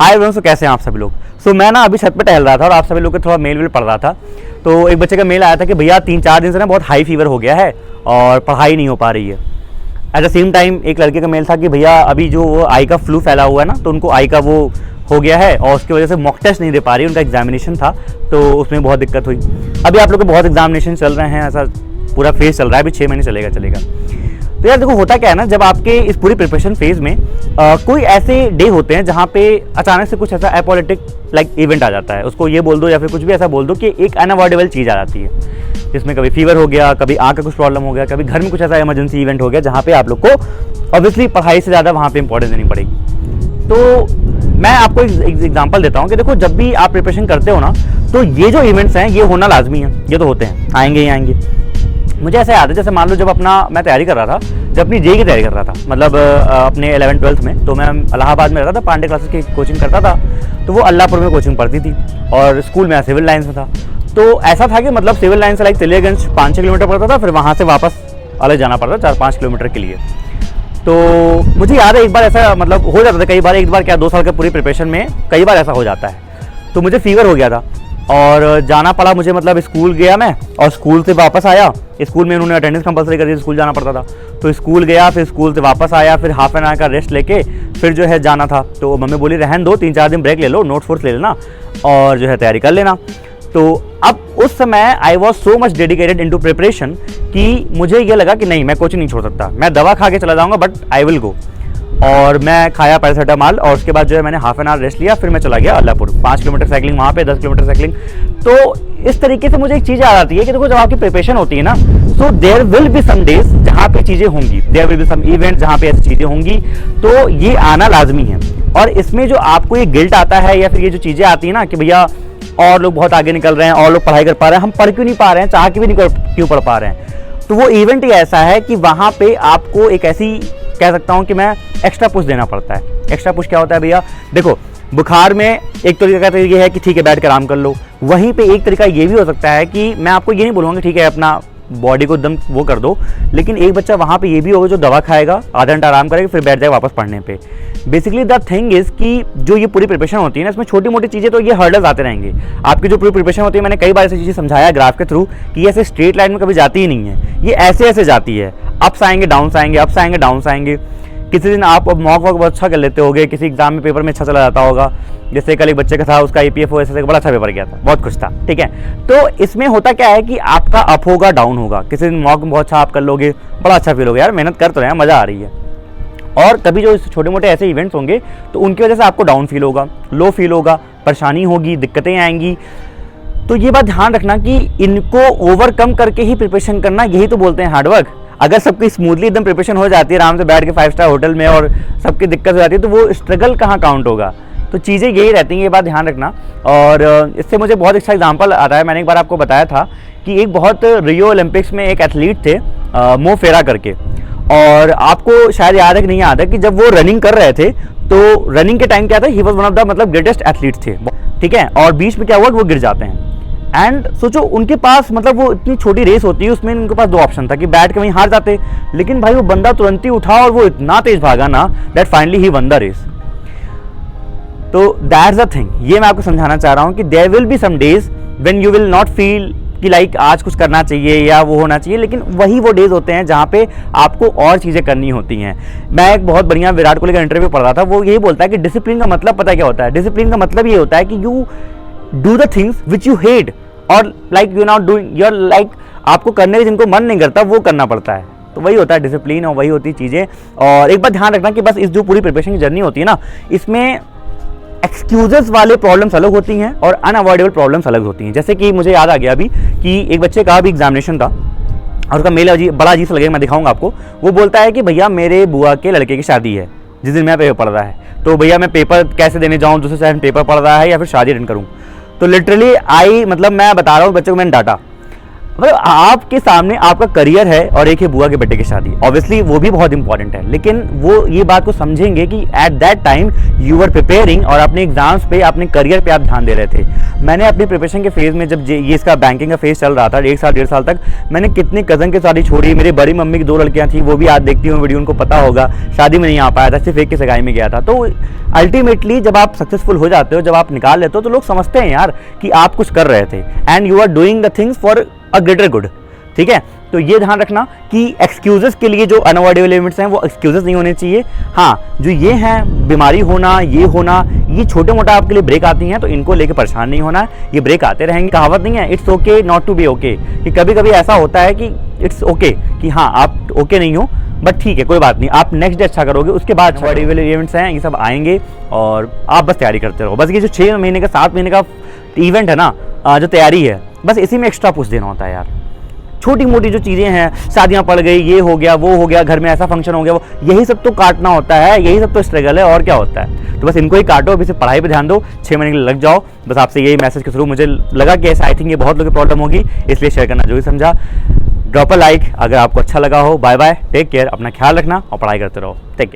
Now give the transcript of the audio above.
Hi everyone, सो कैसे हैं आप सभी लोग। सो मैं ना अभी छत पे टहल रहा था और आप सभी लोग को थोड़ा मेल पढ़ रहा था। तो एक बच्चे का मेल आया था कि भैया 3-4 दिन से ना बहुत हाई फीवर हो गया है और पढ़ाई नहीं हो पा रही है। एट द सेम टाइम एक लड़के का मेल था कि भैया अभी जो वो आई का फ्लू फैला हुआ है ना, तो उनको आई का वो हो गया है और उसकी वजह से मॉक टेस्ट नहीं दे पा रही, उनका एग्जामिनेशन था तो उसमें बहुत दिक्कत हुई। अभी आप लोग के बहुत एग्जामिनेशन चल रहे हैं, ऐसा पूरा फेज चल रहा है, अभी 6 महीने चलेगा। तो यार देखो होता क्या है ना, जब आपके इस पूरी प्रिपरेशन फेज में कोई ऐसे डे होते हैं जहाँ पे अचानक से कुछ ऐसा एपोलिटिक लाइक इवेंट आ जाता है, उसको ये बोल दो या फिर कुछ भी ऐसा बोल दो कि एक अनअवॉइडेबल चीज़ आ जाती है, जिसमें कभी फीवर हो गया, कभी आँख का कुछ प्रॉब्लम हो गया, कभी घर में कुछ ऐसा इमरजेंसी इवेंट हो गया जहाँ पे आप लोग को ऑब्वियसली पढ़ाई से ज़्यादा वहाँ पे इंपॉर्टेंस देनी पड़ेगी। तो मैं आपको एक एग्जांपल देता हूँ कि देखो जब भी आप प्रिपरेशन करते हो ना, तो ये जो इवेंट्स हैं ये होना लाजमी है, ये तो होते हैं, आएंगे ही आएंगे। मुझे ऐसा याद है, जैसे मान लो जब मैं तैयारी कर रहा था, जब अपनी जेई की तैयारी कर रहा था, मतलब अपने 11th-12th में, तो मैं इलाहाबाद में रहता था, पांडे क्लासेस की कोचिंग करता था, तो वो अल्लाहपुर में कोचिंग पढ़ती थी और स्कूल में सिविल लाइन्स में था। तो ऐसा था कि मतलब सिविल लाइन से लाइक तिलियागंज 5-6 किलोमीटर पड़ता था, फिर वहाँ से वापस अलग जाना पड़ता 4-5 किलोमीटर के लिए। तो मुझे याद है एक बार ऐसा मतलब हो जाता था, कई बार, एक बार क्या 2 साल के पूरी प्रिपरेशन में कई बार ऐसा हो जाता है। तो मुझे फीवर हो गया था और जाना पड़ा मुझे, मतलब स्कूल गया मैं और स्कूल से वापस आया। स्कूल में उन्होंने अटेंडेंस कंपलसरी कर दी, स्कूल जाना पड़ता था, तो स्कूल गया, फिर स्कूल से वापस आया, फिर हाफ एन आवर का रेस्ट लेके फिर जो है जाना था। तो मम्मी बोली रहन दो, 3-4 दिन ब्रेक ले लो, नोट्स वोट्स ले लेना और जो है तैयारी कर लेना। तो अब उस समय I was so much dedicated into preparation कि मुझे ये लगा कि नहीं, मैं कोचिंग नहीं छोड़ सकता, मैं दवा खा के चला जाऊँगा बट आई विल गो। और मैं खाया पैरासीटामोल और उसके बाद जो है मैंने हाफ एन आवर रेस्ट लिया, फिर मैं चला गया अल्लाहपुर, 5 किलोमीटर साइकिलिंग वहाँ पे, 10 किलोमीटर साइकिलिंग। तो इस तरीके से मुझे एक चीज़ याद आती है कि देखो जब आपकी प्रिपरेशन होती है ना, so there will be some days जहाँ पे चीज़ें होंगी, there will be some event जहाँ पे ऐसी चीज़ें होंगी, तो ये आना लाजमी है। और इसमें जो आपको ये गिल्ट आता है या फिर ये जो चीज़ें आती है ना कि भैया और लोग बहुत आगे निकल रहे हैं और लोग पढ़ाई कर पा रहे हैं, हम पढ़ क्यों नहीं पा रहे हैं, चाह के भी नहीं क्यों पढ़ पा रहे हैं, तो वो इवेंट ही ऐसा है कि वहाँ पे आपको एक ऐसी कह सकता हूँ कि मैं एक्स्ट्रा पुश देना पड़ता है। एक्स्ट्रा पुश क्या होता है भैया, देखो बुखार में एक तरीका तो ये है कि ठीक है बैठ कर आराम कर लो, वहीं पे एक तरीका ये भी हो सकता है कि मैं आपको ये नहीं बोलूँगा कि ठीक है अपना बॉडी को एकदम वो कर दो, लेकिन एक बच्चा वहाँ पे ये भी होगा जो दवा खाएगा, आधा घंटा आराम करेगा, फिर बैठ जाएगा वापस पढ़ने पे। बेसिकली द थिंग इज़ कि जो ये पूरी प्रिपरेशन होती है ना, इसमें छोटी मोटी चीज़ें तो ये हर्डल्स आते रहेंगे। आपकी जो पूरी प्रिपरेशन होती है, मैंने कई बार ऐसी चीज़ें समझाया ग्राफ के थ्रू कि ऐसे स्ट्रेट लाइन में कभी जाती ही नहीं है, ये ऐसे ऐसे जाती है, अप्स आएंगे डाउन्स आएंगे, अप्स आएंगे डाउन्स आएंगे। किसी दिन आप अब मॉक वॉक बहुत अच्छा कर लेते होगे, किसी एग्जाम में पेपर में अच्छा चला जाता होगा, जैसे कल एक बच्चे का था, उसका APFO ऐसे बड़ा अच्छा पेपर गया था, बहुत खुश था, ठीक है। तो इसमें होता क्या है कि आपका अप होगा डाउन होगा, किसी दिन मॉक में बहुत अच्छा आप कर लोगे, बड़ा अच्छा फील होगा, यार मेहनत कर तो रहे हैं, मज़ा आ रही है। और कभी जो छोटे मोटे ऐसे इवेंट्स होंगे तो उनकी वजह से आपको डाउन फील होगा, लो फील होगा, परेशानी होगी, दिक्कतें आएंगी। तो ये बात ध्यान रखना कि इनको ओवरकम करके ही प्रिपरेशन करना, यही तो बोलते हैं हार्डवर्क। अगर सबकी स्मूथली एकदम प्रिपरेशन हो जाती है, आराम से बैठ के 5 स्टार होटल में, और सबकी दिक्कत हो जाती है, तो वो स्ट्रगल कहाँ काउंट होगा। तो चीज़ें यही रहती हैं, ये बात ध्यान रखना। और इससे मुझे बहुत अच्छा एग्जांपल आता है, मैंने एक बार आपको बताया था कि एक बहुत रियो ओलंपिक्स में एक एथलीट थे मो फेरा करके, और आपको शायद याद है कि नहीं याद है कि जब वो रनिंग कर रहे थे तो रनिंग के टाइम क्या था, he was one of the मतलब ग्रेटेस्ट एथलीट थे, ठीक है। और बीच में क्या हुआ कि वो गिर जाते हैं, एंड सोचो उनके पास मतलब वो इतनी छोटी रेस होती है, उसमें उनके पास 2 ऑप्शन था कि बैठ के वहीं हार जाते, लेकिन भाई वो बंदा तुरंत ही उठा और वो इतना तेज भागा ना that finally he won the race. तो दैट्स द थिंग, ये मैं आपको समझाना चाह रहा हूँ कि there will be some days when you will not feel कि लाइक आज कुछ करना चाहिए या वो होना चाहिए, लेकिन वही वो डेज होते हैं जहाँ पे आपको और चीज़ें करनी होती हैं। मैं एक बहुत बढ़िया विराट कोहली का इंटरव्यू पढ़ रहा था, वो यही बोलता है कि डिसिप्लिन का मतलब पता क्या होता है, डिसिप्लिन का मतलब ये होता है कि you do the things which you hate, और like you not doing your like आपको करने के जिनको मन नहीं करता वो करना पड़ता है। तो वही होता है डिसिप्लिन और वही होती है चीज़ें। और एक बात ध्यान रखना कि बस इस जो पूरी प्रिपरेशन की जर्नी होती है ना, इसमें एक्सक्यूजेस वाले प्रॉब्लम्स अलग होती हैं और अनअवॉइडेबल प्रॉब्लम्स अलग होती हैं। जैसे कि मुझे याद आ गया अभी कि एक बच्चे का भी एग्जामिनेशन था और उसका मेल बड़ा अजीब सा लगेगा, मैं दिखाऊंगा आपको। वो बोलता है कि भैया मेरे बुआ के लड़के की शादी है जिस दिन मैं पेपर पढ़ रहा है, तो भैया मैं पेपर कैसे देने जाऊँ, दूसरे शहर पेपर पढ़ रहा है या फिर शादी अटेंड करूँ। तो लिटरली मतलब मैं बता रहा हूँ बच्चे को, मैंने डांटा, मतलब आपके सामने आपका करियर है और एक है बुआ के बेटे की शादी, ऑब्वियसली वो भी बहुत इंपॉर्टेंट है, लेकिन वो ये बात को समझेंगे कि at that time you are preparing और अपने एग्जाम्स पे, अपने करियर पे आप ध्यान दे रहे थे। मैंने अपनी प्रिपरेशन के फेज में, जब ये इसका बैंकिंग का फेज चल रहा था 1 साल 1.5 साल तक, मैंने कितनी कज़न की शादी छोड़ी। मेरी बड़ी मम्मी की 2 लड़कियां थी, वो भी आज देखती हूँ वीडियो, उनको पता होगा। शादी में नहीं आ पाया था, सिर्फ एक की सगाई में गया था। तो अल्टीमेटली जब आप सक्सेसफुल हो जाते हो, जब आप निकाल लेते हो, तो लोग समझते हैं यार कि आप कुछ कर रहे थे and you are doing the things for a greater good. ठीक है, तो ये ध्यान रखना कि एक्सक्यूजेस के लिए जो अनअवॉइडेबल इवेंट्स हैं वो एक्सक्यूजेस नहीं होने चाहिए। हाँ, जो ये हैं बीमारी होना, ये होना, ये छोटे मोटा आपके लिए ब्रेक आती हैं, तो इनको लेके परेशान नहीं होना है, ये ब्रेक आते रहेंगे। कहावत नहीं है it's okay not to be okay, कि कभी कभी ऐसा होता है कि इट्स ओके कि हाँ आप ओके नहीं हो, बट ठीक है कोई बात नहीं, आप नेक्स्ट डे अच्छा करोगे, उसके बाद अनअवॉइडेबल इवेंट्स हैं ये सब आएंगे और आप बस तैयारी करते रहो। बस ये जो 6 महीने का 7 महीने का इवेंट है ना, जो तैयारी है, बस इसी में एक्स्ट्रा पुश देना होता है यार। छोटी मोटी जो चीज़ें हैं, शादियां पड़ गई, ये हो गया, वो हो गया, घर में ऐसा फंक्शन हो गया, वो यही सब तो काटना होता है, यही सब तो स्ट्रगल है, और क्या होता है। तो बस इनको ही काटो, अभी से पढ़ाई पे ध्यान दो, 6 महीने के लिए लग जाओ। बस आपसे यही मैसेज के थ्रू मुझे लगा कि ऐसा आई थिंक ये बहुत लोगों की प्रॉब्लम होगी, इसलिए शेयर करना जो भी समझा। ड्रॉप अ लाइक अगर आपको अच्छा लगा हो। बाय बाय, टेक केयर, अपना ख्याल रखना और पढ़ाई करते रहो। Take care.